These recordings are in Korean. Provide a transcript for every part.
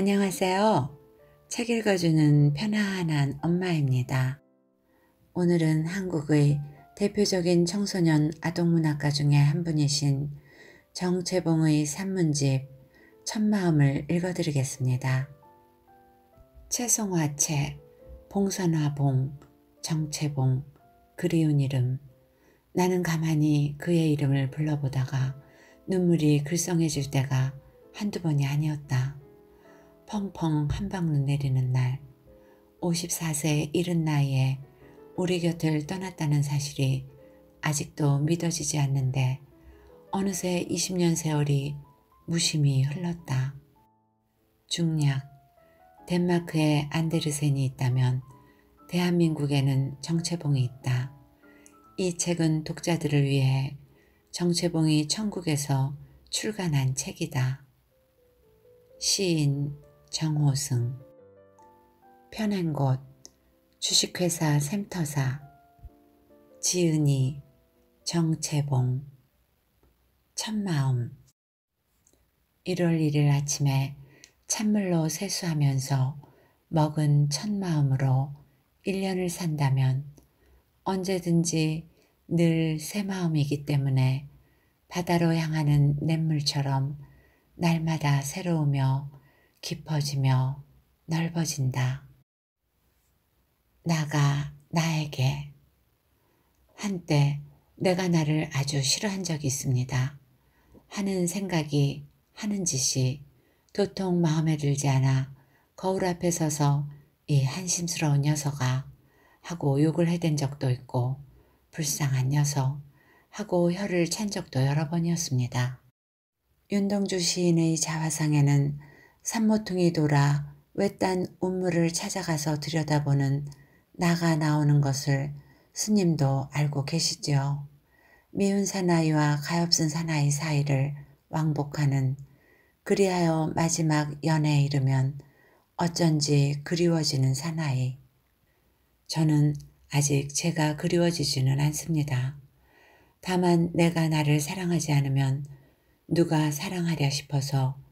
안녕하세요. 책 읽어주는 편안한 엄마입니다. 오늘은 한국의 대표적인 청소년 아동문학가 중에 한 분이신 정채봉의 산문집 첫마음을 읽어드리겠습니다. 채송화채, 봉선화봉, 정채봉, 그리운 이름. 나는 가만히 그의 이름을 불러보다가 눈물이 글썽해질 때가 한두 번이 아니었다. 펑펑 한 방울 내리는 날, 54세 이른 나이에 우리 곁을 떠났다는 사실이 아직도 믿어지지 않는데 어느새 20년 세월이 무심히 흘렀다. 중략, 덴마크에 안데르센이 있다면 대한민국에는 정채봉이 있다. 이 책은 독자들을 위해 정채봉이 천국에서 출간한 책이다. 시인 정호승. 편한 곳, 주식회사 샘터사. 지은이, 정채봉. 첫마음. 1월 1일 아침에 찬물로 세수하면서 먹은 첫마음으로 1년을 산다면 언제든지 늘 새 마음이기 때문에 바다로 향하는 냇물처럼 날마다 새로우며 깊어지며 넓어진다. 나가 나에게. 한때 내가 나를 아주 싫어한 적이 있습니다. 하는 생각이 하는 짓이 도통 마음에 들지 않아 거울 앞에 서서 이 한심스러운 녀석아 하고 욕을 해댄 적도 있고 불쌍한 녀석 하고 혀를 찬 적도 여러 번이었습니다. 윤동주 시인의 자화상에는 산모퉁이 돌아 외딴 운물을 찾아가서 들여다보는 나가 나오는 것을 스님도 알고 계시지요. 미운 사나이와 가엾은 사나이 사이를 왕복하는, 그리하여 마지막 연애에 이르면 어쩐지 그리워지는 사나이. 저는 아직 제가 그리워지지는 않습니다. 다만 내가 나를 사랑하지 않으면 누가 사랑하랴 싶어서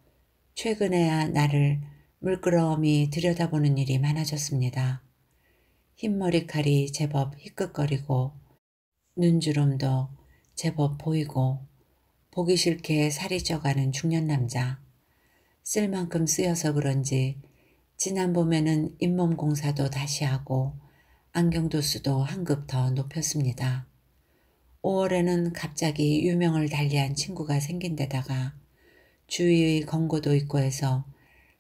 최근에야 나를 물끄러미 들여다보는 일이 많아졌습니다. 흰머리칼이 제법 희끗거리고 눈주름도 제법 보이고 보기 싫게 살이 쪄가는 중년 남자. 쓸 만큼 쓰여서 그런지 지난 봄에는 잇몸 공사도 다시 하고 안경도수도 한 급 더 높였습니다. 5월에는 갑자기 유명을 달리한 친구가 생긴 데다가 주위의 권고도 있고 해서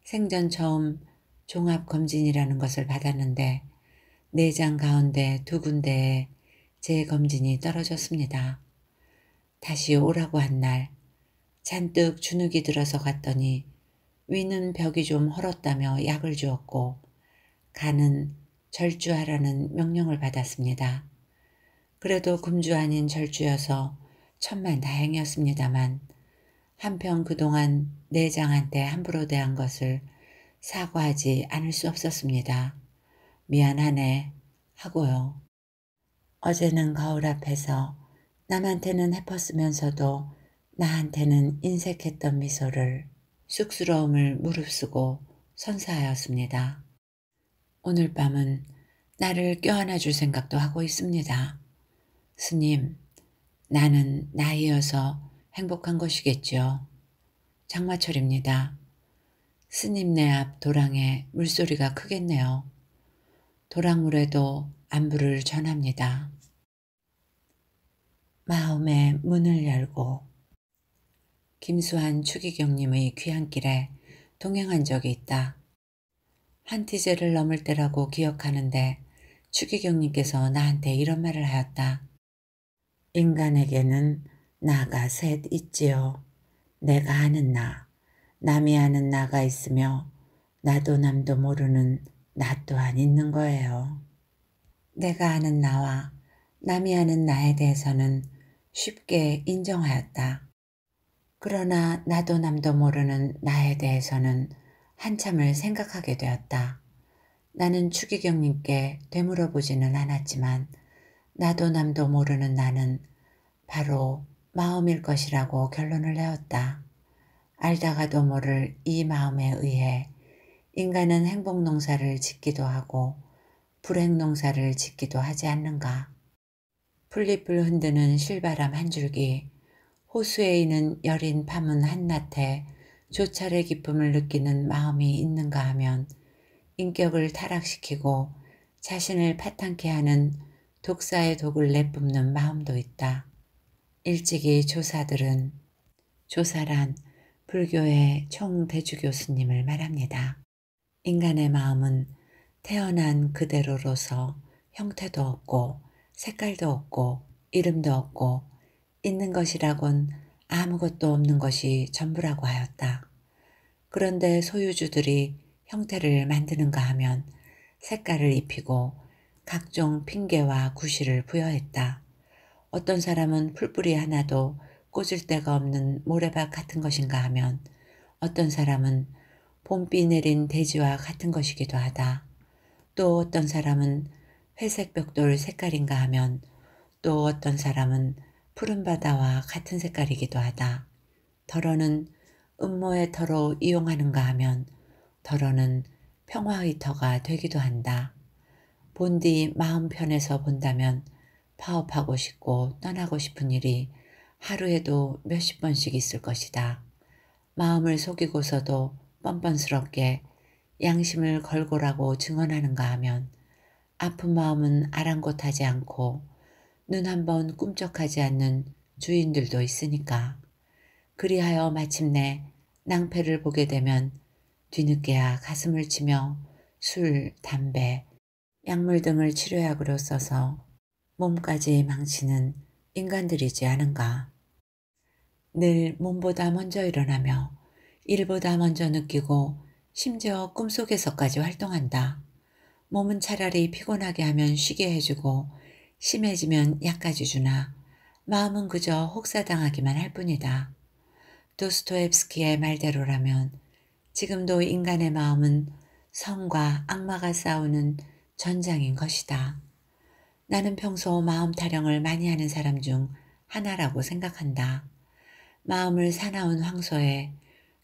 생전 처음 종합검진이라는 것을 받았는데 4장 가운데 2군데에 제 검진이 떨어졌습니다. 다시 오라고 한 날 잔뜩 주눅이 들어서 갔더니 위는 벽이 좀 헐었다며 약을 주었고 간은 절주하라는 명령을 받았습니다. 그래도 금주 아닌 절주여서 천만다행이었습니다만 한편 그동안 내장한테 함부로 대한 것을 사과하지 않을 수 없었습니다. 미안하네 하고요. 어제는 거울 앞에서 남한테는 해퍼쓰면서도 나한테는 인색했던 미소를, 쑥스러움을 무릅쓰고 선사하였습니다. 오늘 밤은 나를 껴안아 줄 생각도 하고 있습니다. 스님, 나는 나이여서 행복한 것이겠죠. 장마철입니다. 스님네 앞 도랑에 물소리가 크겠네요. 도랑물에도 안부를 전합니다. 마음의 문을 열고. 김수환 추기경님의 귀향길에 동행한 적이 있다. 한티제를 넘을 때라고 기억하는데 추기경님께서 나한테 이런 말을 하였다. 인간에게는 나가 셋 있지요. 내가 아는 나, 남이 아는 나가 있으며 나도 남도 모르는 나 또한 있는 거예요. 내가 아는 나와 남이 아는 나에 대해서는 쉽게 인정하였다. 그러나 나도 남도 모르는 나에 대해서는 한참을 생각하게 되었다. 나는 추기경님께 되물어보지는 않았지만 나도 남도 모르는 나는 바로 마음일 것이라고 결론을 내었다. 알다가도 모를 이 마음에 의해 인간은 행복농사를 짓기도 하고 불행농사를 짓기도 하지 않는가. 풀잎을 흔드는 실바람 한 줄기, 호수에 있는 여린 파문 한낱에 조찰의 기쁨을 느끼는 마음이 있는가 하면 인격을 타락시키고 자신을 파탄케 하는 독사의 독을 내뿜는 마음도 있다. 일찍이 조사란 불교의 총대주 교수님을 말합니다. 인간의 마음은 태어난 그대로로서 형태도 없고 색깔도 없고 이름도 없고 있는 것이라곤 아무것도 없는 것이 전부라고 하였다. 그런데 소유주들이 형태를 만드는가 하면 색깔을 입히고 각종 핑계와 구실을 부여했다. 어떤 사람은 풀뿌리 하나도 꽂을 데가 없는 모래밭 같은 것인가 하면 어떤 사람은 봄비 내린 대지와 같은 것이기도 하다. 또 어떤 사람은 회색 벽돌 색깔인가 하면 또 어떤 사람은 푸른 바다와 같은 색깔이기도 하다. 더러는 음모의 터로 이용하는가 하면 더러는 평화의 터가 되기도 한다. 본디 마음 편에서 본다면 파업하고 싶고 떠나고 싶은 일이 하루에도 몇십 번씩 있을 것이다. 마음을 속이고서도 뻔뻔스럽게 양심을 걸고라고 증언하는가 하면 아픈 마음은 아랑곳하지 않고 눈 한번 꿈쩍하지 않는 주인들도 있으니까. 그리하여 마침내 낭패를 보게 되면 뒤늦게야 가슴을 치며 술, 담배, 약물 등을 치료약으로 써서 몸까지 망치는 인간들이지 않은가. 늘 몸보다 먼저 일어나며 일보다 먼저 느끼고 심지어 꿈속에서까지 활동한다. 몸은 차라리 피곤하게 하면 쉬게 해주고 심해지면 약까지 주나 마음은 그저 혹사당하기만 할 뿐이다. 도스토옙스키의 말대로라면 지금도 인간의 마음은 성과 악마가 싸우는 전장인 것이다. 나는 평소 마음 타령을 많이 하는 사람 중 하나라고 생각한다. 마음을 사나운 황소에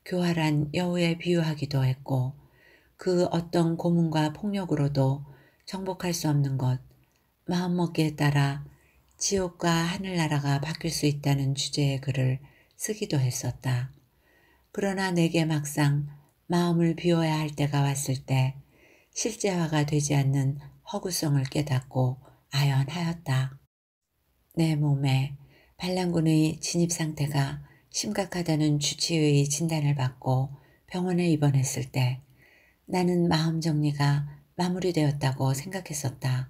교활한 여우에 비유하기도 했고 그 어떤 고문과 폭력으로도 정복할 수 없는 것, 마음먹기에 따라 지옥과 하늘나라가 바뀔 수 있다는 주제의 글을 쓰기도 했었다. 그러나 내게 막상 마음을 비워야 할 때가 왔을 때 실제화가 되지 않는 허구성을 깨닫고 아연하였다. 내 몸에 반란군의 진입 상태가 심각하다는 주치의 진단을 받고 병원에 입원했을 때 나는 마음 정리가 마무리되었다고 생각했었다.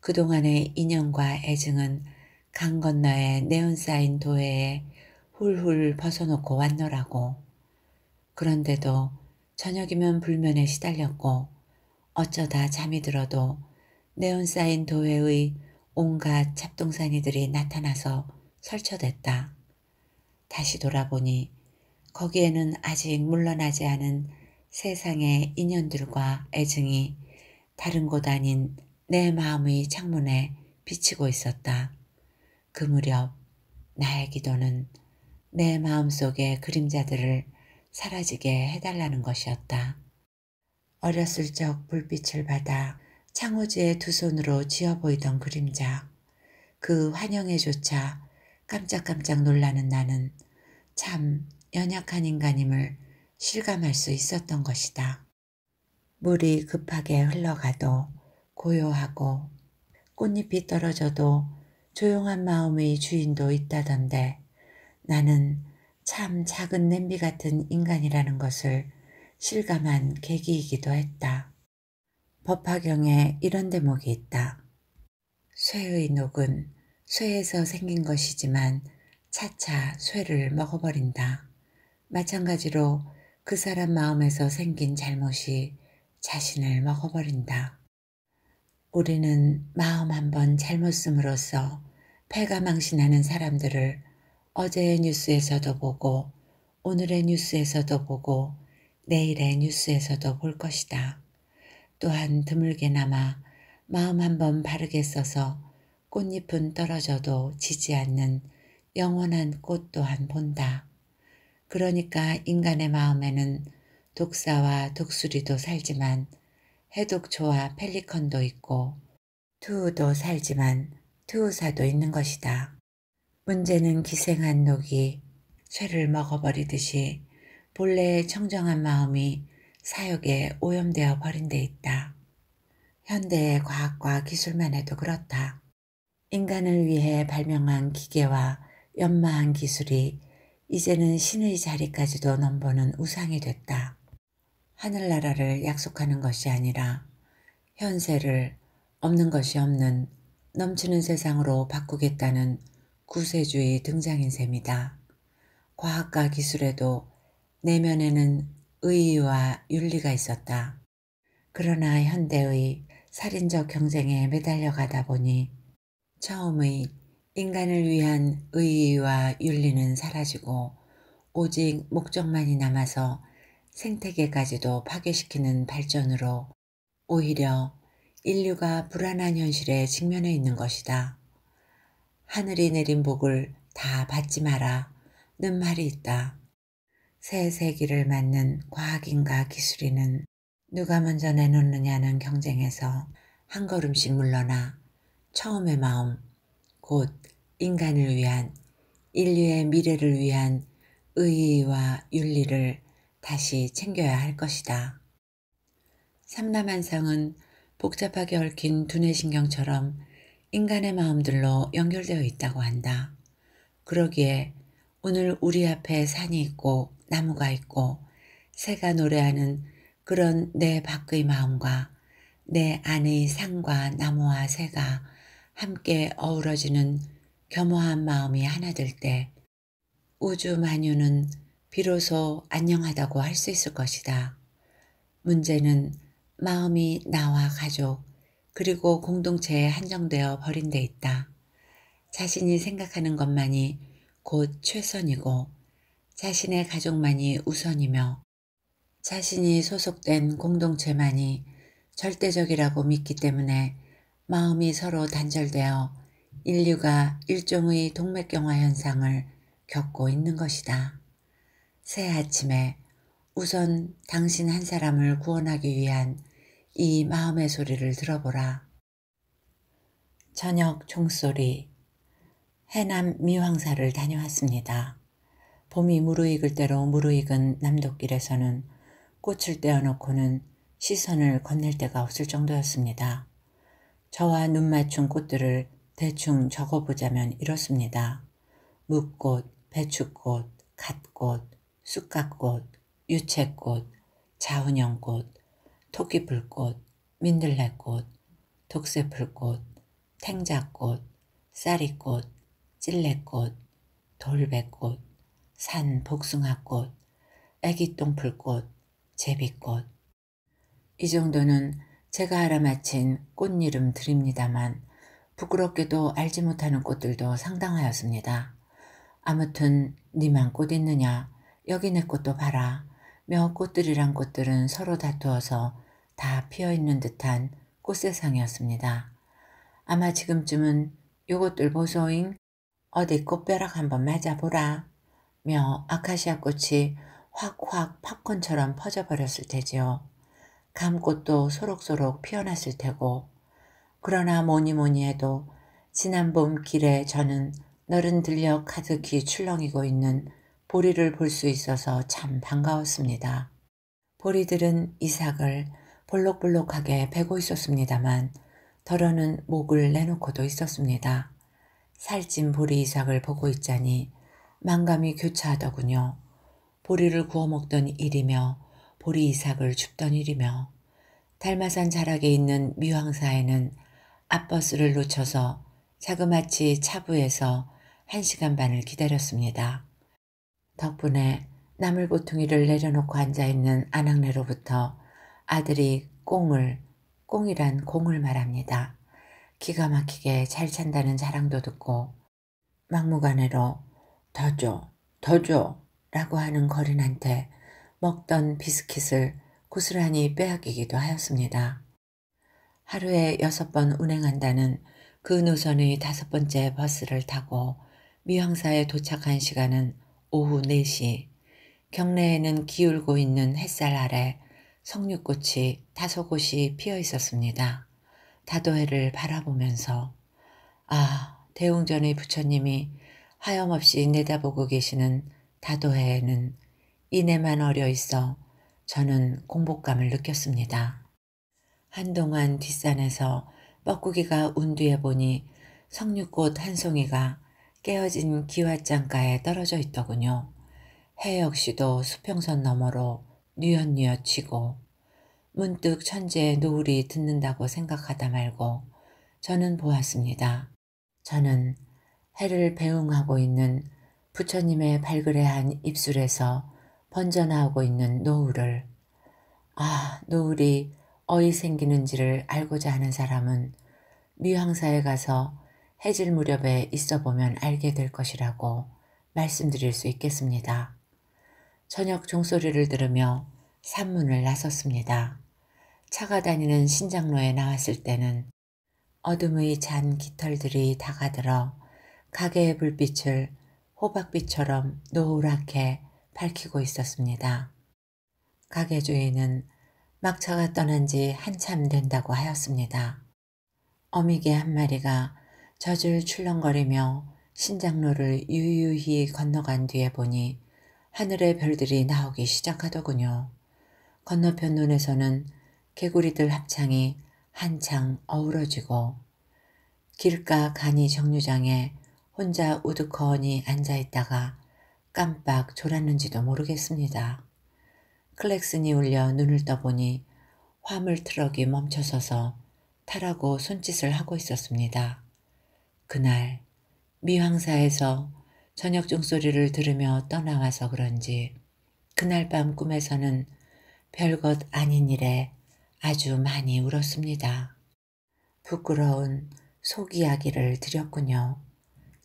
그동안의 인연과 애증은 강 건너에 네온 쌓인 도회에 훌훌 벗어놓고 왔노라고. 그런데도 저녁이면 불면에 시달렸고 어쩌다 잠이 들어도 네온 쌓인 도회의 온갖 잡동사니들이 나타나서 설쳐댔다. 다시 돌아보니 거기에는 아직 물러나지 않은 세상의 인연들과 애증이 다른 곳 아닌 내 마음의 창문에 비치고 있었다. 그 무렵 나의 기도는 내 마음속의 그림자들을 사라지게 해달라는 것이었다. 어렸을 적 불빛을 받아 창호지에 두 손으로 쥐어 보이던 그림자, 그 환영에조차 깜짝깜짝 놀라는 나는 참 연약한 인간임을 실감할 수 있었던 것이다. 물이 급하게 흘러가도 고요하고 꽃잎이 떨어져도 조용한 마음의 주인도 있다던데 나는 참 작은 냄비 같은 인간이라는 것을 실감한 계기이기도 했다. 법화경에 이런 대목이 있다. 쇠의 녹은 쇠에서 생긴 것이지만 차차 쇠를 먹어버린다. 마찬가지로 그 사람 마음에서 생긴 잘못이 자신을 먹어버린다. 우리는 마음 한번 잘못 쓴으로써 패가망신하는 사람들을 어제의 뉴스에서도 보고 오늘의 뉴스에서도 보고 내일의 뉴스에서도 볼 것이다. 또한 드물게나마 마음 한번 바르게 써서 꽃잎은 떨어져도 지지 않는 영원한 꽃 또한 본다. 그러니까 인간의 마음에는 독사와 독수리도 살지만 해독초와 펠리컨도 있고 투우도 살지만 투우사도 있는 것이다. 문제는 기생한 녹이 쇠를 먹어버리듯이 본래의 청정한 마음이 사욕에 오염되어 버린 데 있다. 현대의 과학과 기술만 해도 그렇다. 인간을 위해 발명한 기계와 연마한 기술이 이제는 신의 자리까지도 넘보는 우상이 됐다. 하늘나라를 약속하는 것이 아니라 현세를 없는 것이 없는 넘치는 세상으로 바꾸겠다는 구세주의 등장인 셈이다. 과학과 기술에도 내면에는 의의와 윤리가 있었다. 그러나 현대의 살인적 경쟁에 매달려 가다 보니 처음의 인간을 위한 의의와 윤리는 사라지고 오직 목적만이 남아서 생태계까지도 파괴시키는 발전으로 오히려 인류가 불안한 현실에 직면해 있는 것이다. 하늘이 내린 복을 다 받지 마라 는 말이 있다. 새 세기를 맞는 과학인가 기술인은 누가 먼저 내놓느냐는 경쟁에서 한 걸음씩 물러나 처음의 마음, 곧 인간을 위한, 인류의 미래를 위한 의의와 윤리를 다시 챙겨야 할 것이다. 삼라만상은 복잡하게 얽힌 두뇌신경처럼 인간의 마음들로 연결되어 있다고 한다. 그러기에 오늘 우리 앞에 산이 있고 나무가 있고 새가 노래하는 그런 내 밖의 마음과 내 안의 산과 나무와 새가 함께 어우러지는 겸허한 마음이 하나 될 때 우주 만유는 비로소 안녕하다고 할 수 있을 것이다. 문제는 마음이 나와 가족 그리고 공동체에 한정되어 버린 데 있다. 자신이 생각하는 것만이 곧 최선이고 자신의 가족만이 우선이며 자신이 소속된 공동체만이 절대적이라고 믿기 때문에 마음이 서로 단절되어 인류가 일종의 동맥경화 현상을 겪고 있는 것이다. 새 아침에 우선 당신 한 사람을 구원하기 위한 이 마음의 소리를 들어보라. 저녁 종소리. 해남 미황사를 다녀왔습니다. 봄이 무르익을 대로 무르익은 남도길에서는 꽃을 떼어놓고는 시선을 건넬 데가 없을 정도였습니다. 저와 눈 맞춘 꽃들을 대충 적어보자면 이렇습니다. 묵꽃, 배추꽃, 갓꽃, 쑥갓꽃, 유채꽃, 자운형꽃, 토끼풀꽃, 민들레꽃, 독새풀꽃, 탱자꽃, 쌀이꽃, 찔레꽃, 돌배꽃, 산 복숭아꽃, 애기똥풀꽃, 제비꽃. 이 정도는 제가 알아맞힌 꽃 이름 드립니다만 부끄럽게도 알지 못하는 꽃들도 상당하였습니다. 아무튼 니만 꽃 있느냐, 여기 내 꽃도 봐라. 며 꽃들이란 꽃들은 서로 다투어서 다 피어있는 듯한 꽃세상이었습니다. 아마 지금쯤은 요것들 보소잉, 어디 꽃벼락 한번 맞아보라 며 아카시아 꽃이 확확 팝콘처럼 퍼져버렸을 테지요. 감꽃도 소록소록 피어났을 테고. 그러나 뭐니뭐니 해도 지난 봄 길에 저는 너른 들녘 가득히 출렁이고 있는 보리를 볼 수 있어서 참 반가웠습니다. 보리들은 이삭을 볼록볼록하게 베고 있었습니다만 덜어는 목을 내놓고도 있었습니다. 살찐 보리 이삭을 보고 있자니 만감이 교차하더군요. 보리를 구워 먹던 일이며 보리 이삭을 줍던 일이며 달마산 자락에 있는 미황사에는 앞버스를 놓쳐서 자그마치 차부에서 1시간 반을 기다렸습니다. 덕분에 나물보퉁이를 내려놓고 앉아있는 안악내로부터 아들이 꽁이란 공을 말합니다. 기가 막히게 잘 찬다는 자랑도 듣고 막무가내로 더 줘 라고 하는 거린한테 먹던 비스킷을 고스란히 빼앗기기도 하였습니다. 하루에 6번 운행한다는 그 노선의 5번째 버스를 타고 미황사에 도착한 시간은 오후 4시. 경내에는 기울고 있는 햇살 아래 석류꽃이 다소곳이 피어 있었습니다. 다도해를 바라보면서 대웅전의 부처님이 하염없이 내다보고 계시는 다도해에는 이내만 어려 있어 저는 공복감을 느꼈습니다. 한동안 뒷산에서 뻐꾸기가 운 뒤에 보니 석류꽃 한 송이가 깨어진 기왓장가에 떨어져 있더군요. 해 역시도 수평선 너머로 뉘엿뉘엿 치고 문득 천재의 노을이 듣는다고 생각하다 말고 저는 보았습니다. 저는 해를 배웅하고 있는 부처님의 발그레한 입술에서 번져나오고 있는 노을을 노을이 어이 생기는지를 알고자 하는 사람은 미황사에 가서 해질 무렵에 있어 보면 알게 될 것이라고 말씀드릴 수 있겠습니다. 저녁 종소리를 들으며 산문을 나섰습니다. 차가 다니는 신장로에 나왔을 때는 어둠의 잔 깃털들이 다가들어 가게의 불빛을 호박빛처럼 노랗게 밝히고 있었습니다. 가게 주인은 막차가 떠난 지 한참 된다고 하였습니다. 어미개 한 마리가 젖을 출렁거리며 신장로를 유유히 건너간 뒤에 보니 하늘의 별들이 나오기 시작하더군요. 건너편 논에서는 개구리들 합창이 한창 어우러지고 길가 간이 정류장에 혼자 우두커니 앉아있다가 깜빡 졸았는지도 모르겠습니다. 클렉슨이 울려 눈을 떠보니 화물 트럭이 멈춰서서 타라고 손짓을 하고 있었습니다. 그날 미황사에서 저녁 종소리를 들으며 떠나와서 그런지 그날 밤 꿈에서는 별것 아닌 일에 아주 많이 울었습니다. 부끄러운 속 이야기를 드렸군요.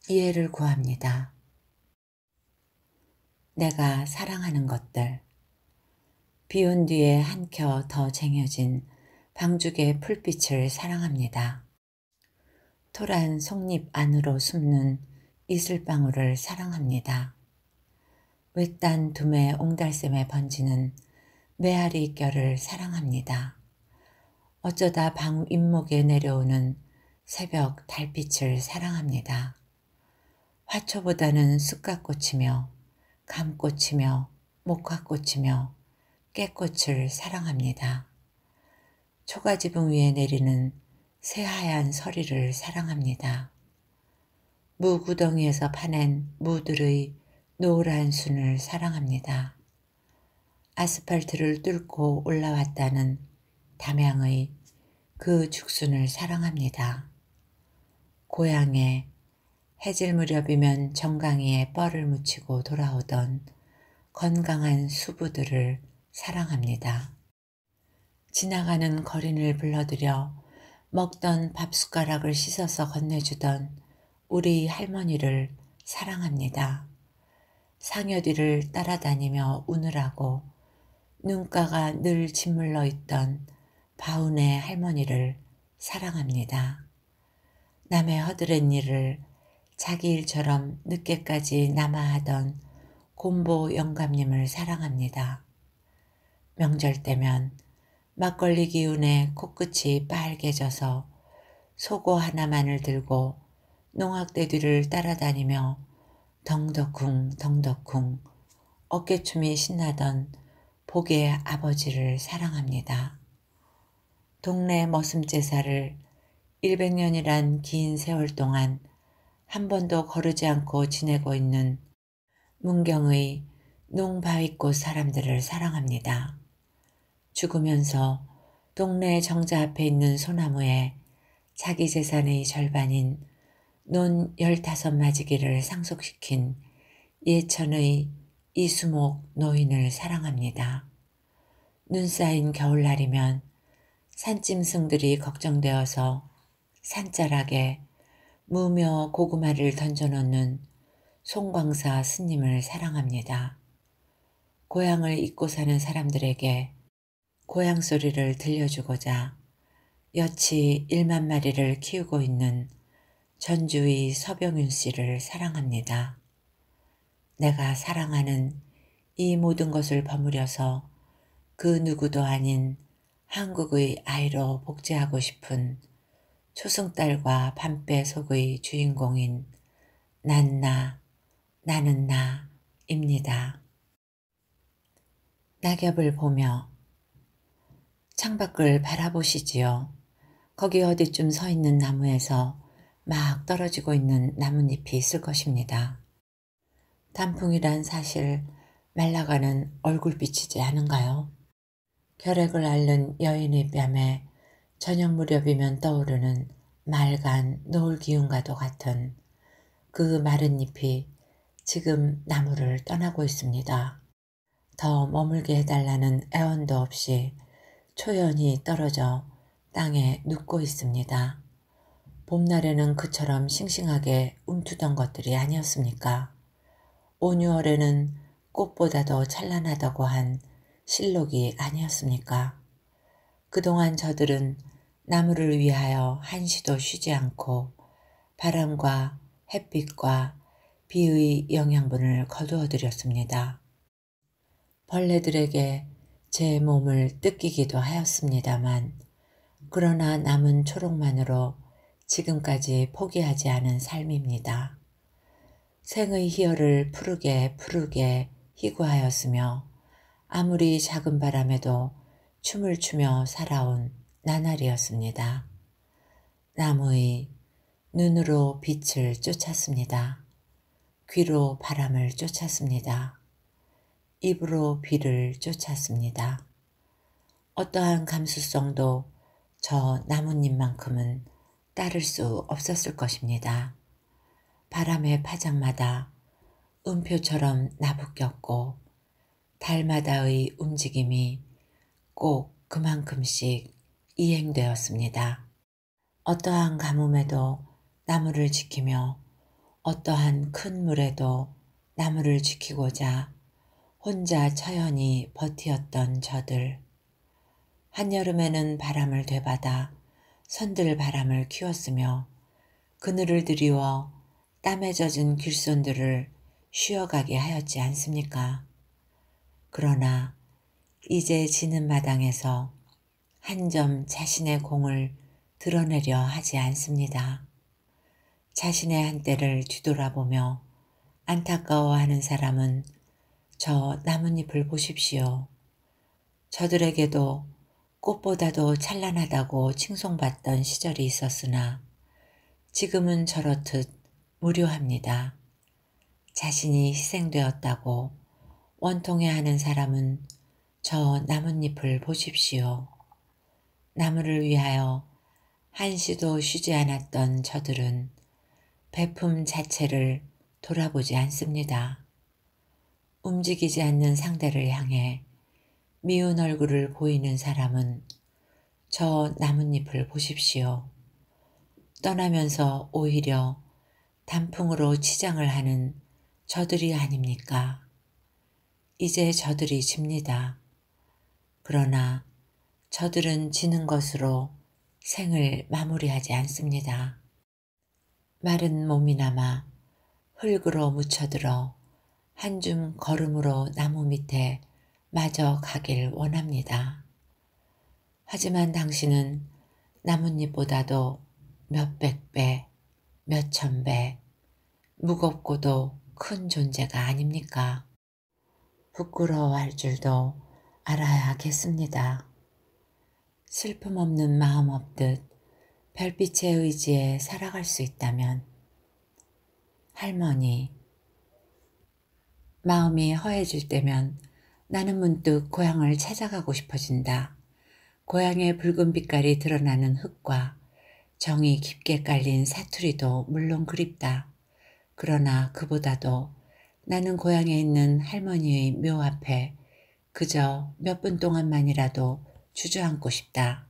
이해를 구합니다. 내가 사랑하는 것들. 비온 뒤에 한 켜 더 쟁여진 방죽의 풀빛을 사랑합니다. 토란 속잎 안으로 숨는 이슬방울을 사랑합니다. 외딴 둠의 옹달샘에 번지는 메아리 결을 사랑합니다. 어쩌다 방 윗목에 내려오는 새벽 달빛을 사랑합니다. 화초보다는 쑥갓꽃이며 감꽃이며 목화꽃이며 깨꽃을 사랑합니다. 초가지붕 위에 내리는 새하얀 서리를 사랑합니다. 무구덩이에서 파낸 무들의 노란 순을 사랑합니다. 아스팔트를 뚫고 올라왔다는 담양의 그 죽순을 사랑합니다. 고향에 해질 무렵이면 정강이에 뻘을 묻히고 돌아오던 건강한 수부들을 사랑합니다. 지나가는 거린을 불러들여 먹던 밥숟가락을 씻어서 건네주던 우리 할머니를 사랑합니다. 상여 뒤를 따라다니며 우느라고 눈가가 늘 짓물러 있던 바운의 할머니를 사랑합니다. 남의 허드렛 일을 자기 일처럼 늦게까지 남아하던 곰보 영감님을 사랑합니다. 명절 때면 막걸리 기운에 코끝이 빨개져서 소고 하나만을 들고 농악대 뒤를 따라다니며 덩덕쿵 덩덕쿵 어깨춤이 신나던 복의 아버지를 사랑합니다. 동네 머슴제사를 100년이란 긴 세월 동안 한 번도 거르지 않고 지내고 있는 문경의 농바위꽃 사람들을 사랑합니다. 죽으면서 동네 정자 앞에 있는 소나무에 자기 재산의 절반인 논 15마지기를 상속시킨 예천의 이수목 노인을 사랑합니다. 눈 쌓인 겨울날이면 산짐승들이 걱정되어서 산자락에 무며 고구마를 던져놓는 송광사 스님을 사랑합니다. 고향을 잊고 사는 사람들에게 고향 소리를 들려주고자 여치 1만 마리를 키우고 있는 전주의 서병윤 씨를 사랑합니다. 내가 사랑하는 이 모든 것을 버무려서 그 누구도 아닌 한국의 아이로 복제하고 싶은 초승달과 밤배 속의 주인공인 나는 나입니다. 낙엽을 보며 창밖을 바라보시지요. 거기 어디쯤 서 있는 나무에서 막 떨어지고 있는 나뭇잎이 있을 것입니다. 단풍이란 사실 말라가는 얼굴빛이지 않은가요? 결핵을 앓는 여인의 뺨에 저녁 무렵이면 떠오르는 맑은 노을 기운과도 같은 그 마른 잎이 지금 나무를 떠나고 있습니다. 더 머물게 해달라는 애원도 없이 초연히 떨어져 땅에 눕고 있습니다. 봄날에는 그처럼 싱싱하게 움트던 것들이 아니었습니까? 5, 6월에는 꽃보다 더 찬란하다고 한 실록이 아니었습니까? 그동안 저들은 나무를 위하여 한시도 쉬지 않고 바람과 햇빛과 비의 영양분을 거두어들였습니다. 벌레들에게 제 몸을 뜯기기도 하였습니다만 그러나 남은 초록만으로 지금까지 포기하지 않은 삶입니다. 생의 희열을 푸르게 희구하였으며 아무리 작은 바람에도 춤을 추며 살아온 나날이었습니다. 나무의 눈으로 빛을 쫓았습니다. 귀로 바람을 쫓았습니다. 입으로 비를 쫓았습니다. 어떠한 감수성도 저 나뭇잎만큼은 따를 수 없었을 것입니다. 바람의 파장마다 음표처럼 나부꼈고 달마다의 움직임이 꼭 그만큼씩 이행되었습니다. 어떠한 가뭄에도 나무를 지키며 어떠한 큰 물에도 나무를 지키고자 혼자 처연히 버티었던 저들. 한여름에는 바람을 되받아 선들 바람을 키웠으며 그늘을 드리워 땀에 젖은 길손들을 쉬어가게 하였지 않습니까? 그러나 이제 지는 마당에서 한 점 자신의 공을 드러내려 하지 않습니다. 자신의 한때를 뒤돌아보며 안타까워하는 사람은 저 나뭇잎을 보십시오. 저들에게도 꽃보다도 찬란하다고 칭송받던 시절이 있었으나 지금은 저렇듯 무료합니다. 자신이 희생되었다고 원통해하는 사람은 저 나뭇잎을 보십시오. 나무를 위하여 한시도 쉬지 않았던 저들은 배품 자체를 돌아보지 않습니다. 움직이지 않는 상대를 향해 미운 얼굴을 보이는 사람은 저 나뭇잎을 보십시오. 떠나면서 오히려 단풍으로 치장을 하는 저들이 아닙니까? 이제 저들이 집니다. 그러나 저들은 지는 것으로 생을 마무리하지 않습니다. 마른 몸이나마 흙으로 묻혀들어 한 줌 걸음으로 나무 밑에 마저 가길 원합니다. 하지만 당신은 나뭇잎보다도 몇백 배, 몇천 배, 무겁고도 큰 존재가 아닙니까? 부끄러워할 줄도 알아야겠습니다. 슬픔 없는 마음 없듯 별빛의 의지에 살아갈 수 있다면 할머니. 마음이 허해질 때면 나는 문득 고향을 찾아가고 싶어진다. 고향의 붉은 빛깔이 드러나는 흙과 정이 깊게 깔린 사투리도 물론 그립다. 그러나 그보다도 나는 고향에 있는 할머니의 묘 앞에 그저 몇 분 동안만이라도 주저앉고 싶다.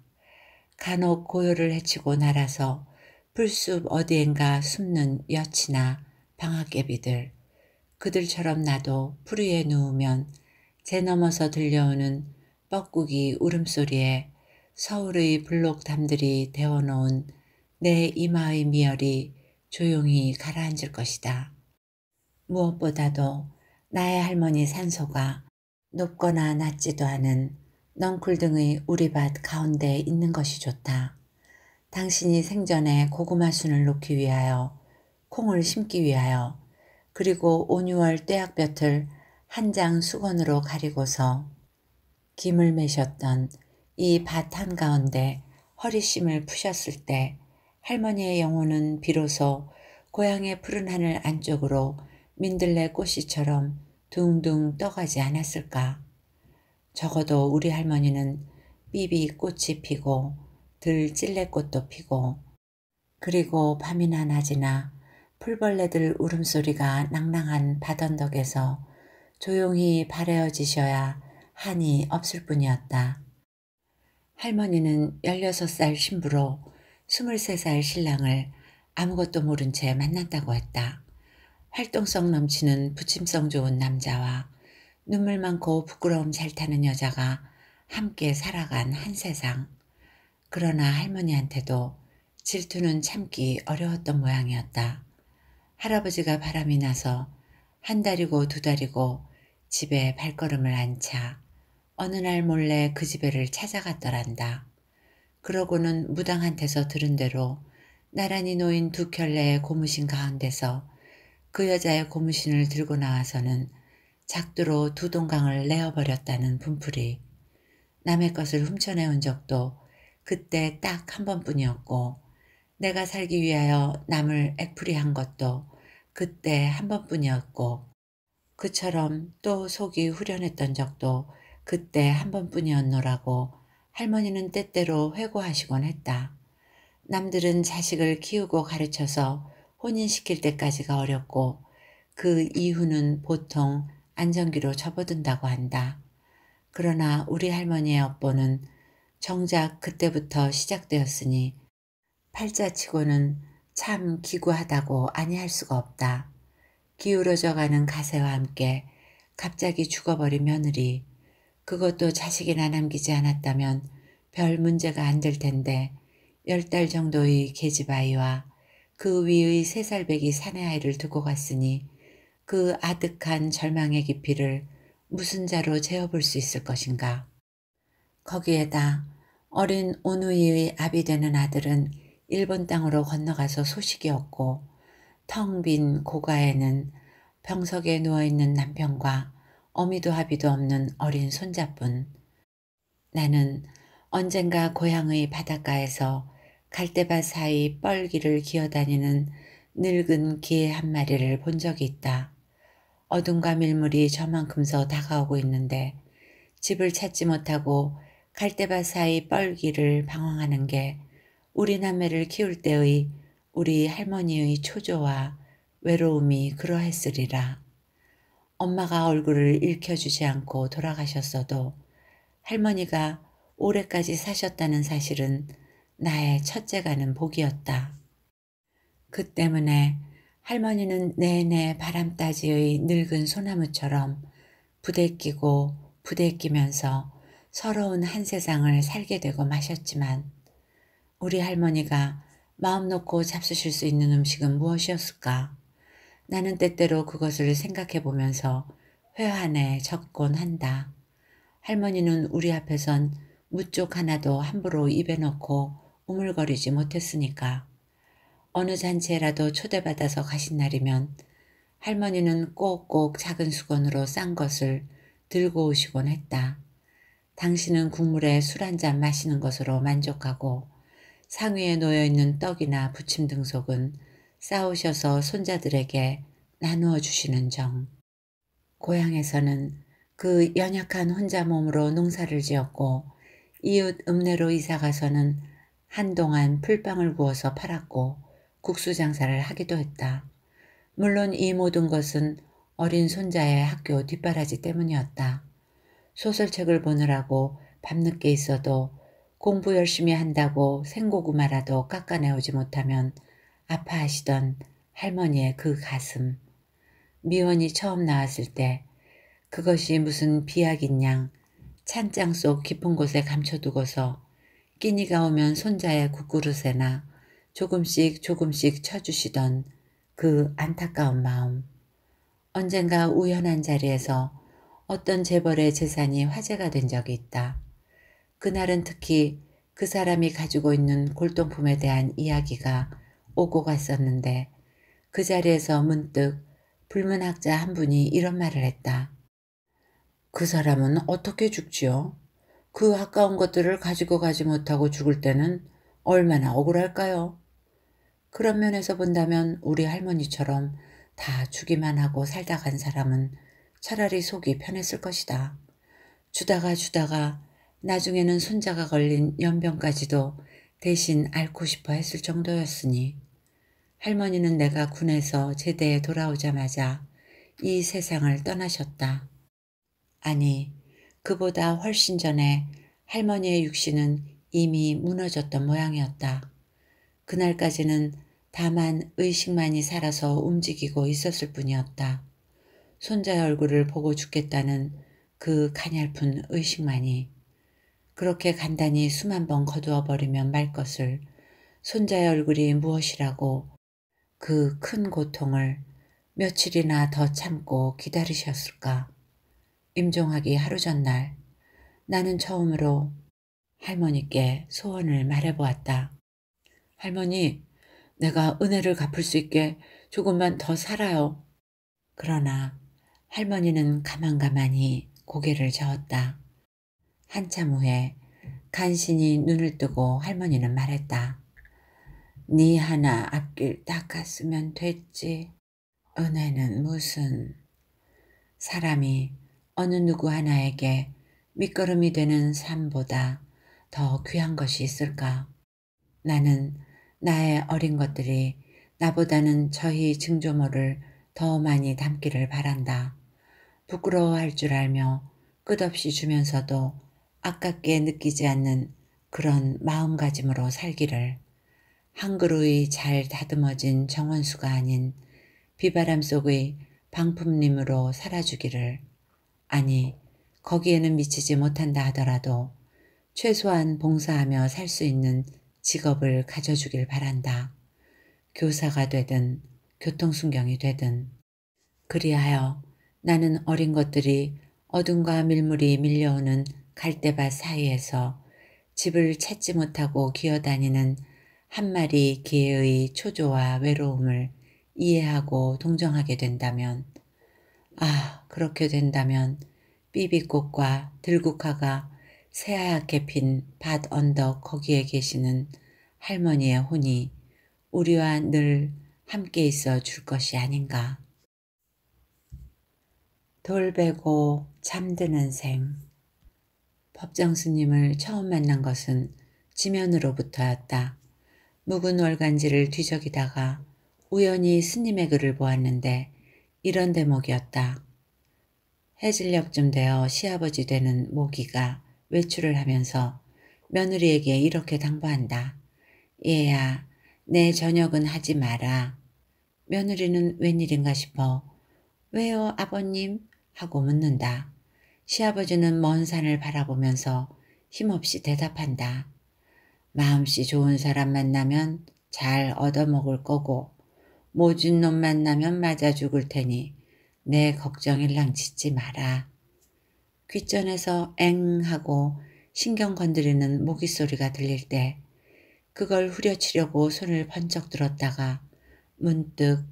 간혹 고요를 헤치고 날아서 풀숲 어디엔가 숨는 여치나 방앗개비들, 그들처럼 나도 풀 위에 누우면 제 넘어서 들려오는 뻐꾸기 울음소리에 서울의 블록담들이 데워놓은 내 이마의 미열이 조용히 가라앉을 것이다. 무엇보다도 나의 할머니 산소가 높거나 낮지도 않은 넝쿨 등의 우리 밭 가운데 있는 것이 좋다. 당신이 생전에 고구마 순을 놓기 위하여, 콩을 심기 위하여, 그리고 5, 6월 떼약볕을 한 장 수건으로 가리고서 김을 매셨던 이 밭 한가운데 허리심을 푸셨을 때 할머니의 영혼은 비로소 고향의 푸른 하늘 안쪽으로 민들레 꽃씨처럼 둥둥 떠가지 않았을까. 적어도 우리 할머니는 삐비 꽃이 피고 들 찔레꽃도 피고, 그리고 밤이나 낮이나 풀벌레들 울음소리가 낭낭한 밭 언덕에서 조용히 바래어지셔야 한이 없을 뿐이었다. 할머니는 16살 신부로 23살 신랑을 아무것도 모른 채 만났다고 했다. 활동성 넘치는 부침성 좋은 남자와 눈물 많고 부끄러움 잘 타는 여자가 함께 살아간 한 세상. 그러나 할머니한테도 질투는 참기 어려웠던 모양이었다. 할아버지가 바람이 나서 한 달이고 두 달이고 집에 발걸음을 안 차 어느 날 몰래 그 집에를 찾아갔더란다. 그러고는 무당한테서 들은 대로 나란히 놓인 두 켤레의 고무신 가운데서 그 여자의 고무신을 들고 나와서는 작두로 두 동강을 내어버렸다는 분풀이. 남의 것을 훔쳐내온 적도 그때 딱 한 번뿐이었고, 내가 살기 위하여 남을 액풀이한 것도 그때 한 번뿐이었고, 그처럼 또 속이 후련했던 적도 그때 한 번뿐이었노라고 할머니는 때때로 회고하시곤 했다. 남들은 자식을 키우고 가르쳐서 혼인시킬 때까지가 어렵고 그 이후는 보통 안정기로 접어든다고 한다. 그러나 우리 할머니의 업보는 정작 그때부터 시작되었으니 팔자치고는 참 기구하다고 아니할 수가 없다. 기울어져가는 가세와 함께 갑자기 죽어버린 며느리, 그것도 자식이나 남기지 않았다면 별 문제가 안 될 텐데 10달 정도의 계집아이와 그 위의 3살배기 사내아이를 두고 갔으니 그 아득한 절망의 깊이를 무슨 자로 재어볼 수 있을 것인가. 거기에다 어린 오누이의 아비 되는 아들은 일본 땅으로 건너가서 소식이 없고 텅 빈 고가에는 병석에 누워있는 남편과 어미도 합의도 없는 어린 손자뿐. 나는 언젠가 고향의 바닷가에서 갈대밭 사이 뻘기를 기어다니는 늙은 개 한 마리를 본 적이 있다. 어둠과 밀물이 저만큼서 다가오고 있는데 집을 찾지 못하고 갈대밭 사이 뻘기를 방황하는 게 우리 남매를 키울 때의 우리 할머니의 초조와 외로움이 그러했으리라. 엄마가 얼굴을 일켜주지 않고 돌아가셨어도 할머니가 오래까지 사셨다는 사실은 나의 첫째가는 복이었다. 그 때문에 할머니는 내내 바람따지의 늙은 소나무처럼 부대끼고 부대끼면서 서러운 한 세상을 살게 되고 마셨지만, 우리 할머니가 마음 놓고 잡수실 수 있는 음식은 무엇이었을까? 나는 때때로 그것을 생각해 보면서 회환에 적곤 한다. 할머니는 우리 앞에선 무쪽 하나도 함부로 입에 넣고 우물거리지 못했으니까. 어느 잔치에라도 초대받아서 가신 날이면 할머니는 꼭꼭 작은 수건으로 싼 것을 들고 오시곤 했다. 당신은 국물에 술 한 잔 마시는 것으로 만족하고 상위에 놓여있는 떡이나 부침 등속은 싸우셔서 손자들에게 나누어 주시는 정. 고향에서는 그 연약한 혼자 몸으로 농사를 지었고 이웃 읍내로 이사가서는 한동안 풀빵을 구워서 팔았고 국수 장사를 하기도 했다. 물론 이 모든 것은 어린 손자의 학교 뒷바라지 때문이었다. 소설책을 보느라고 밤늦게 있어도 공부 열심히 한다고 생고구마라도 깎아내오지 못하면 아파하시던 할머니의 그 가슴. 미원이 처음 나왔을 때 그것이 무슨 비약인 양 찬장 속 깊은 곳에 감춰두고서 끼니가 오면 손자의 국그릇에나 조금씩 조금씩 쳐주시던 그 안타까운 마음. 언젠가 우연한 자리에서 어떤 재벌의 재산이 화제가 된 적이 있다. 그날은 특히 그 사람이 가지고 있는 골동품에 대한 이야기가 오고 갔었는데 그 자리에서 문득 불문학자 한 분이 이런 말을 했다. 그 사람은 어떻게 죽지요? 그 아까운 것들을 가지고 가지 못하고 죽을 때는 얼마나 억울할까요? 그런 면에서 본다면 우리 할머니처럼 다 주기만 하고 살다 간 사람은 차라리 속이 편했을 것이다. 주다가 나중에는 손자가 걸린 연병까지도 대신 앓고 싶어 했을 정도였으니 할머니는 내가 군에서 제대에 돌아오자마자 이 세상을 떠나셨다. 아니, 그보다 훨씬 전에 할머니의 육신은 이미 무너졌던 모양이었다. 그날까지는 다만 의식만이 살아서 움직이고 있었을 뿐이었다. 손자의 얼굴을 보고 죽겠다는 그 가냘픈 의식만이. 그렇게 간단히 수만 번 거두어 버리면 말 것을 손자의 얼굴이 무엇이라고 그 큰 고통을 며칠이나 더 참고 기다리셨을까. 임종하기 하루 전날 나는 처음으로 할머니께 소원을 말해보았다. 할머니, 내가 은혜를 갚을 수 있게 조금만 더 살아요. 그러나 할머니는 가만가만히 고개를 저었다. 한참 후에 간신히 눈을 뜨고 할머니는 말했다. 네 하나 앞길 닦았으면 됐지. 은혜는 무슨. 사람이 어느 누구 하나에게 밑거름이 되는 삶보다 더 귀한 것이 있을까? 나는 나의 어린 것들이 나보다는 저희 증조모를 더 많이 닮기를 바란다. 부끄러워할 줄 알며 끝없이 주면서도 아깝게 느끼지 않는 그런 마음가짐으로 살기를. 한 그루의 잘 다듬어진 정원수가 아닌 비바람 속의 방품림으로 살아주기를. 아니, 거기에는 미치지 못한다 하더라도 최소한 봉사하며 살 수 있는 직업을 가져주길 바란다. 교사가 되든 교통순경이 되든. 그리하여 나는 어린 것들이 어둠과 밀물이 밀려오는 갈대밭 사이에서 집을 찾지 못하고 기어다니는 한 마리 개의 초조와 외로움을 이해하고 동정하게 된다면, 그렇게 된다면 삐비꽃과 들국화가 새하얗게 핀 밭 언덕 거기에 계시는 할머니의 혼이 우리와 늘 함께 있어 줄 것이 아닌가. 돌베고 잠드는 생. 법정 스님을 처음 만난 것은 지면으로부터였다. 묵은 월간지를 뒤적이다가 우연히 스님의 글을 보았는데 이런 대목이었다. 해질녘쯤 되어 시아버지 되는 모기가 외출을 하면서 며느리에게 이렇게 당부한다. 얘야, 내 저녁은 하지 마라. 며느리는 웬일인가 싶어 왜요 아버님? 하고 묻는다. 시아버지는 먼 산을 바라보면서 힘없이 대답한다. 마음씨 좋은 사람 만나면 잘 얻어먹을 거고 모진 놈 만나면 맞아 죽을 테니 내 걱정일랑 짓지 마라. 귓전에서 엥 하고 신경 건드리는 모기 소리가 들릴 때 그걸 후려치려고 손을 번쩍 들었다가 문득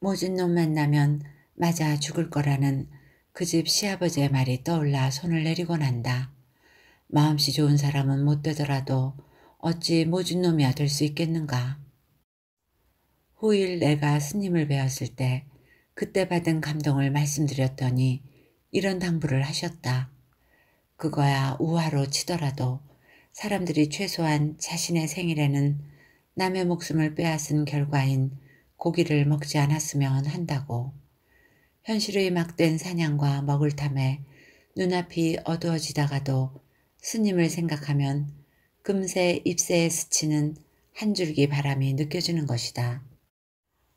모진 놈 만나면 맞아 죽을 거라는 그 집 시아버지의 말이 떠올라 손을 내리고 난다. 마음씨 좋은 사람은 못 되더라도 어찌 모진 놈이야 될 수 있겠는가. 후일 내가 스님을 배웠을 때 그때 받은 감동을 말씀드렸더니 이런 당부를 하셨다. 그거야 우화로 치더라도 사람들이 최소한 자신의 생일에는 남의 목숨을 빼앗은 결과인 고기를 먹지 않았으면 한다고. 현실의 막된 사냥과 먹을 탐에 눈앞이 어두워지다가도 스님을 생각하면 금세 잎새에 스치는 한 줄기 바람이 느껴지는 것이다.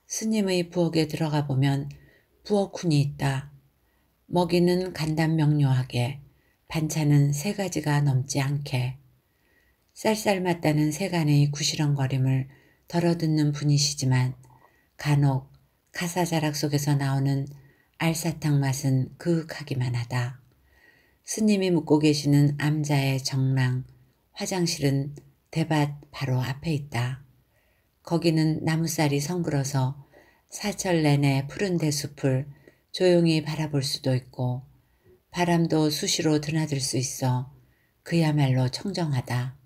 스님의 부엌에 들어가 보면 부엌훈이 있다. 먹이는 간단명료하게, 반찬은 3가지가 넘지 않게. 쌀쌀맞다는 세간의 구시렁거림을 덜어듣는 분이시지만 간혹 가사자락 속에서 나오는 알사탕 맛은 그윽하기만 하다. 스님이 묵고 계시는 암자의 정랑, 화장실은 대밭 바로 앞에 있다. 거기는 나무살이 성글어서 사철 내내 푸른 대숲을 조용히 바라볼 수도 있고 바람도 수시로 드나들 수 있어 그야말로 청정하다.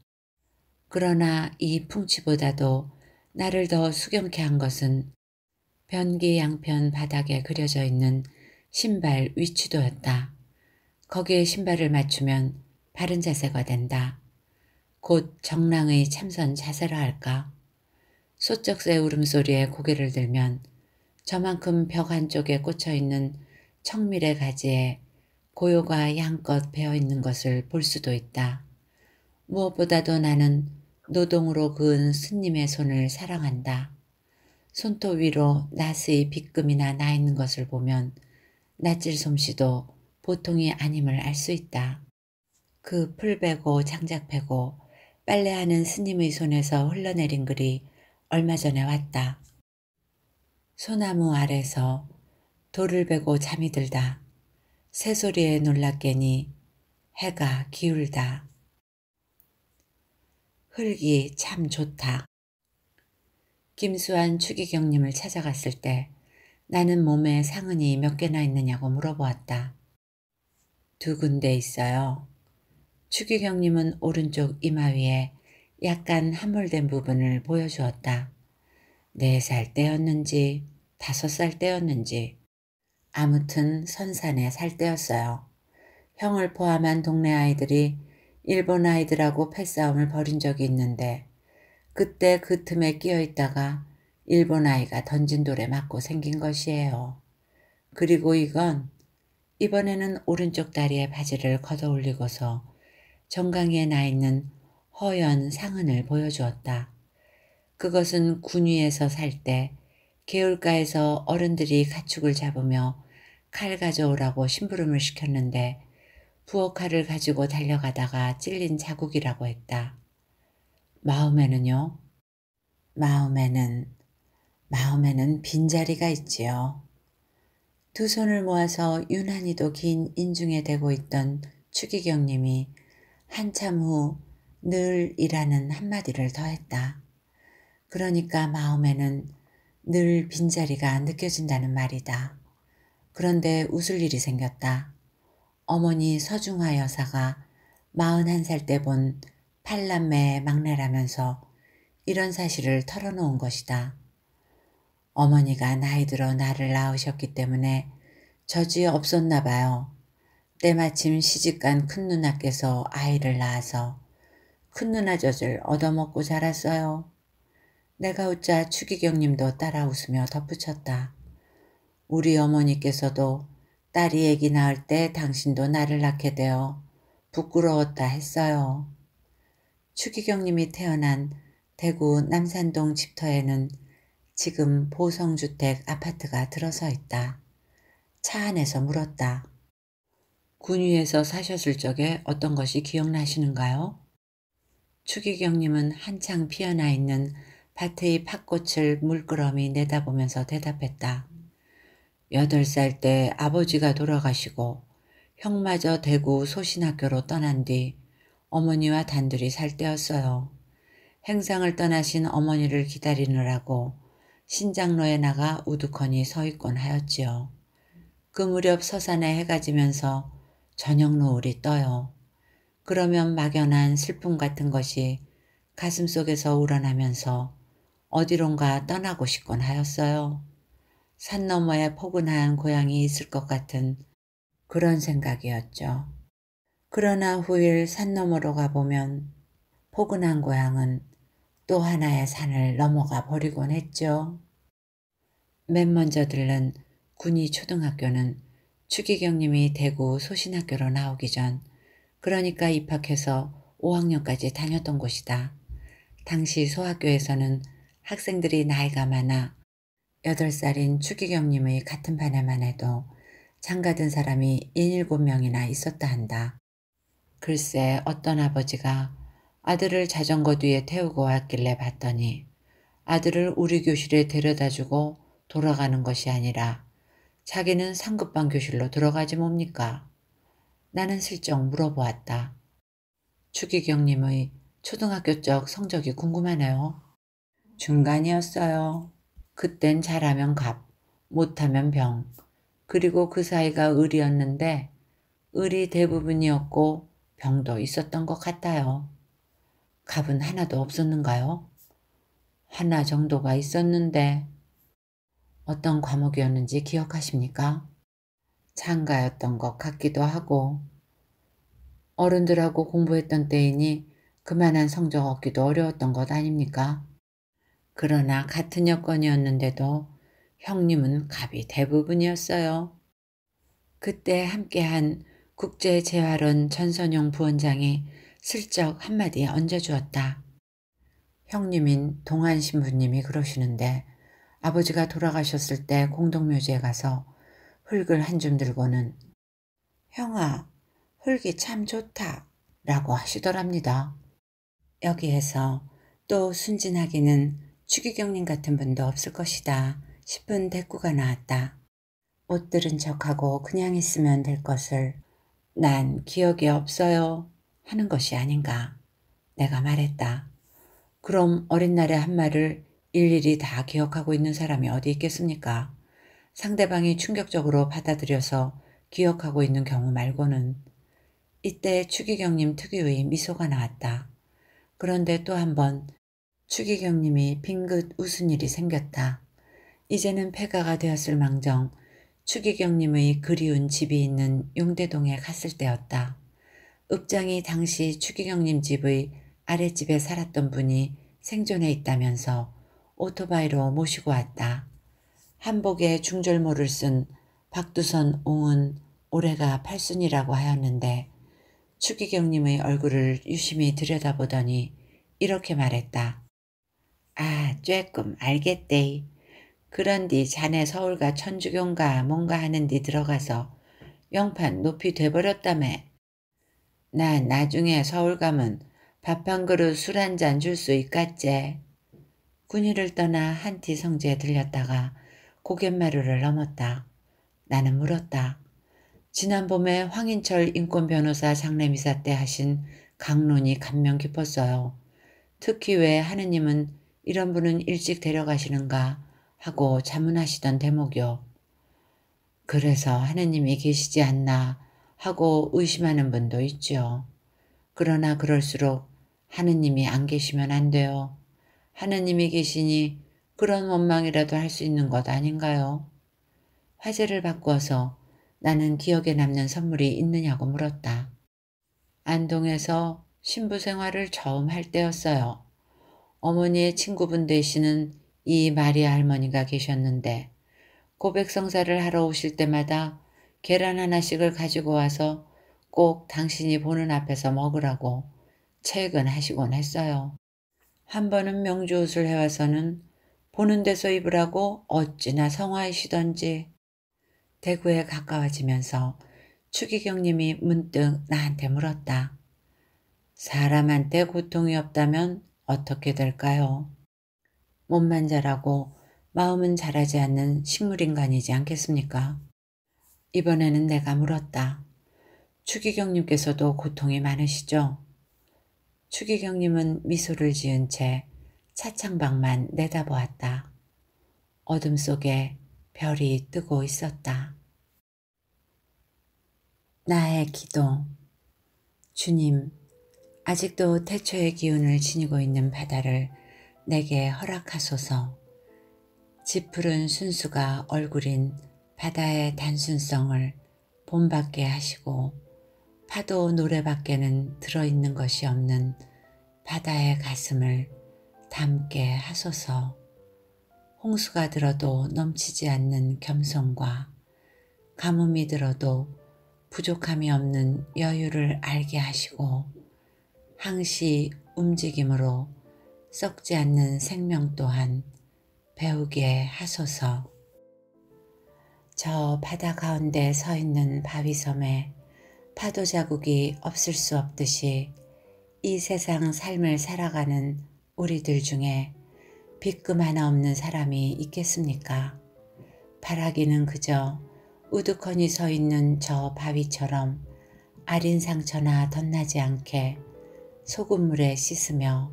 그러나 이 풍치보다도 나를 더 수경케 한 것은 변기 양편 바닥에 그려져 있는 신발 위치도였다. 거기에 신발을 맞추면 바른 자세가 된다. 곧 정랑의 참선 자세라 할까. 소쩍새 울음소리에 고개를 들면 저만큼 벽 한쪽에 꽂혀있는 청밀의 가지에 고요가 양껏 배어있는 것을 볼 수도 있다. 무엇보다도 나는 노동으로 그은 스님의 손을 사랑한다. 손톱 위로 나스의 빗금이나 나 있는 것을 보면 낯질 솜씨도 보통이 아님을 알 수 있다. 그 풀 베고 장작 패고 빨래하는 스님의 손에서 흘러내린 글이 얼마 전에 왔다. 소나무 아래서 돌을 베고 잠이 들다. 새소리에 놀랍게니 해가 기울다. 흙이 참 좋다. 김수환 추기경님을 찾아갔을 때 나는 몸에 상흔이 몇 개나 있느냐고 물어보았다. 2군데 있어요. 추기경님은 오른쪽 이마 위에 약간 함몰된 부분을 보여주었다. 4살 때였는지 5살 때였는지 아무튼 선산에 살 때였어요. 형을 포함한 동네 아이들이 일본 아이들하고 패싸움을 벌인 적이 있는데 그때 그 틈에 끼어 있다가 일본 아이가 던진 돌에 맞고 생긴 것이에요. 그리고 이번에는 오른쪽 다리에 바지를 걷어 올리고서 정강이에 나 있는 허연 상흔을 보여주었다. 그것은 군위에서 살 때 개울가에서 어른들이 가축을 잡으며 칼 가져오라고 심부름을 시켰는데 부엌칼을 가지고 달려가다가 찔린 자국이라고 했다. 마음에는요? 마음에는 빈자리가 있지요. 2 손을 모아서 유난히도 긴 인중에 대고 있던 추기경님이 한참 후 늘이라는 한마디를 더했다. 그러니까 마음에는 늘 빈자리가 느껴진다는 말이다. 그런데 웃을 일이 생겼다. 어머니 서중화 여사가 41살 때 본 8남매의 막내라면서 이런 사실을 털어놓은 것이다. 어머니가 나이 들어 나를 낳으셨기 때문에 젖이 없었나 봐요. 때마침 시집간 큰 누나께서 아이를 낳아서 큰 누나 젖을 얻어먹고 자랐어요. 내가 웃자 추기경님도 따라 웃으며 덧붙였다. 우리 어머니께서도 딸이 애기 낳을 때 당신도 나를 낳게 되어 부끄러웠다 했어요. 추기경님이 태어난 대구 남산동 집터에는 지금 보성주택 아파트가 들어서 있다. 차 안에서 물었다. 군위에서 사셨을 적에 어떤 것이 기억나시는가요? 추기경님은 한창 피어나 있는 밭의 팥꽃을 물끄러미 내다보면서 대답했다. 8살 때 아버지가 돌아가시고 형마저 대구 소신학교로 떠난 뒤 어머니와 단둘이 살 때였어요. 행상을 떠나신 어머니를 기다리느라고 신장로에 나가 우두커니 서 있곤 하였지요. 그 무렵 서산에 해가 지면서 저녁 노을이 떠요. 그러면 막연한 슬픔 같은 것이 가슴속에서 우러나면서 어디론가 떠나고 싶곤 하였어요. 산 너머에 포근한 고향이 있을 것 같은 그런 생각이었죠. 그러나 후일 산 너머로 가보면 포근한 고향은 또 하나의 산을 넘어가 버리곤 했죠. 맨 먼저 들른 군위 초등학교는 추기경님이 대구 소신학교로 나오기 전, 그러니까 입학해서 5학년까지 다녔던 곳이다. 당시 소학교에서는 학생들이 나이가 많아 8살인 추기경님의 같은 반에만 해도 장가든 사람이 7명이나 있었다 한다. 글쎄 어떤 아버지가 아들을 자전거 뒤에 태우고 왔길래 봤더니 아들을 우리 교실에 데려다주고 돌아가는 것이 아니라 자기는 상급반 교실로 들어가지 뭡니까? 나는 슬쩍 물어보았다. 추기경님의 초등학교 적 성적이 궁금하네요. 중간이었어요. 그땐 잘하면 갑, 못하면 병. 그리고 그 사이가 을이었는데 을이 대부분이었고 병도 있었던 것 같아요. 갑은 하나도 없었는가요? 하나 정도가 있었는데 어떤 과목이었는지 기억하십니까? 창가였던 것 같기도 하고 어른들하고 공부했던 때이니 그만한 성적 얻기도 어려웠던 것 아닙니까? 그러나 같은 여건이었는데도 형님은 갑이 대부분이었어요. 그때 함께한 국제재활원 전선용 부원장이 슬쩍 한마디 얹어주었다. 형님인 동안 신부님이 그러시는데 아버지가 돌아가셨을 때 공동묘지에 가서 흙을 한 줌 들고는 형아, 흙이 참 좋다 라고 하시더랍니다. 여기에서 또 순진하기는 추기경님 같은 분도 없을 것이다 싶은 대꾸가 나왔다. 못 들은 척하고 그냥 있으면 될 것을 난 기억이 없어요 하는 것이 아닌가. 내가 말했다. 그럼 어린 날의 한 말을 일일이 다 기억하고 있는 사람이 어디 있겠습니까? 상대방이 충격적으로 받아들여서 기억하고 있는 경우 말고는. 이때 추기경님 특유의 미소가 나왔다. 그런데 또 한 번 추기경님이 빙긋 웃은 일이 생겼다. 이제는 폐가가 되었을 망정 추기경님의 그리운 집이 있는 용대동에 갔을 때였다. 읍장이 당시 추기경님 집의 아랫집에 살았던 분이 생존해 있다면서 오토바이로 모시고 왔다. 한복에 중절모를 쓴 박두선 옹은 올해가 8순이라고 하였는데 추기경님의 얼굴을 유심히 들여다보더니 이렇게 말했다. 아, 쬐끔 알겠대. 그런디 자네 서울가 천주교인가 뭔가 하는디 들어가서 영판 높이 돼버렸다며. 나 나중에 서울 가면 밥 한 그릇 술 한 잔 줄 수 있겠제. 군위를 떠나 한티 성지에 들렸다가 고갯마루를 넘었다. 나는 물었다. 지난 봄에 황인철 인권변호사 장례미사 때 하신 강론이 감명 깊었어요. 특히 왜 하느님은 이런 분은 일찍 데려가시는가 하고 자문하시던 대목이요. 그래서 하느님이 계시지 않나 하고 의심하는 분도 있죠. 그러나 그럴수록 하느님이 안 계시면 안 돼요. 하느님이 계시니 그런 원망이라도 할 수 있는 것 아닌가요? 화제를 바꾸어서 나는 기억에 남는 선물이 있느냐고 물었다. 안동에서 신부 생활을 처음 할 때였어요. 어머니의 친구분 되시는 이 마리아 할머니가 계셨는데 고백성사를 하러 오실 때마다 계란 하나씩을 가지고 와서 꼭 당신이 보는 앞에서 먹으라고 채근하시곤 했어요. 한 번은 명주옷을 해와서는 보는 데서 입으라고 어찌나 성화이시던지. 대구에 가까워지면서 추기경님이 문득 나한테 물었다. 사람한테 고통이 없다면 어떻게 될까요? 몸만 자라고 마음은 자라지 않는 식물인간이지 않겠습니까? 이번에는 내가 물었다. 추기경님께서도 고통이 많으시죠? 추기경님은 미소를 지은 채 차창밖만 내다보았다. 어둠 속에 별이 뜨고 있었다. 나의 기도. 주님, 아직도 태초의 기운을 지니고 있는 바다를 내게 허락하소서. 짙푸른 순수가 얼굴인 바다의 단순성을 본받게 하시고 파도 노래밖에는 들어있는 것이 없는 바다의 가슴을 담게 하소서. 홍수가 들어도 넘치지 않는 겸손과 가뭄이 들어도 부족함이 없는 여유를 알게 하시고 항시 움직임으로 썩지 않는 생명 또한 배우게 하소서. 저 바다 가운데 서 있는 바위섬에 파도 자국이 없을 수 없듯이 이 세상 삶을 살아가는 우리들 중에 빗금 하나 없는 사람이 있겠습니까? 바라기는 그저 우두커니 서 있는 저 바위처럼 아린 상처나 덧나지 않게 소금물에 씻으며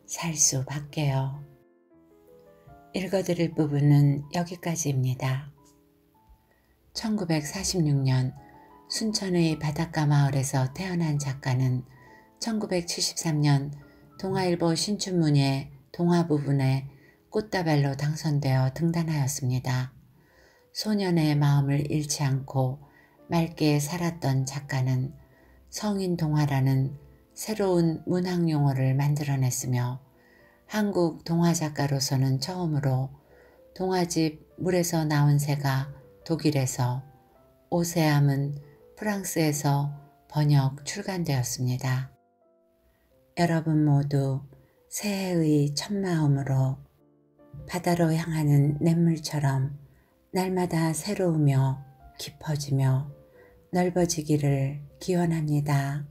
살 수 밖에요. 읽어드릴 부분은 여기까지입니다. 1946년 순천의 바닷가 마을에서 태어난 작가는 1973년 동아일보 신춘문예 동화 부분에 꽃다발로 당선되어 등단하였습니다. 소년의 마음을 잃지 않고 맑게 살았던 작가는 성인 동화라는 새로운 문학 용어를 만들어냈으며 한국 동화작가로서는 처음으로 동화집 물에서 나온 새가 독일에서, 오세암은 프랑스에서 번역 출간되었습니다. 여러분 모두 새해의 첫 마음으로 바다로 향하는 냇물처럼 날마다 새로우며 깊어지며 넓어지기를 기원합니다.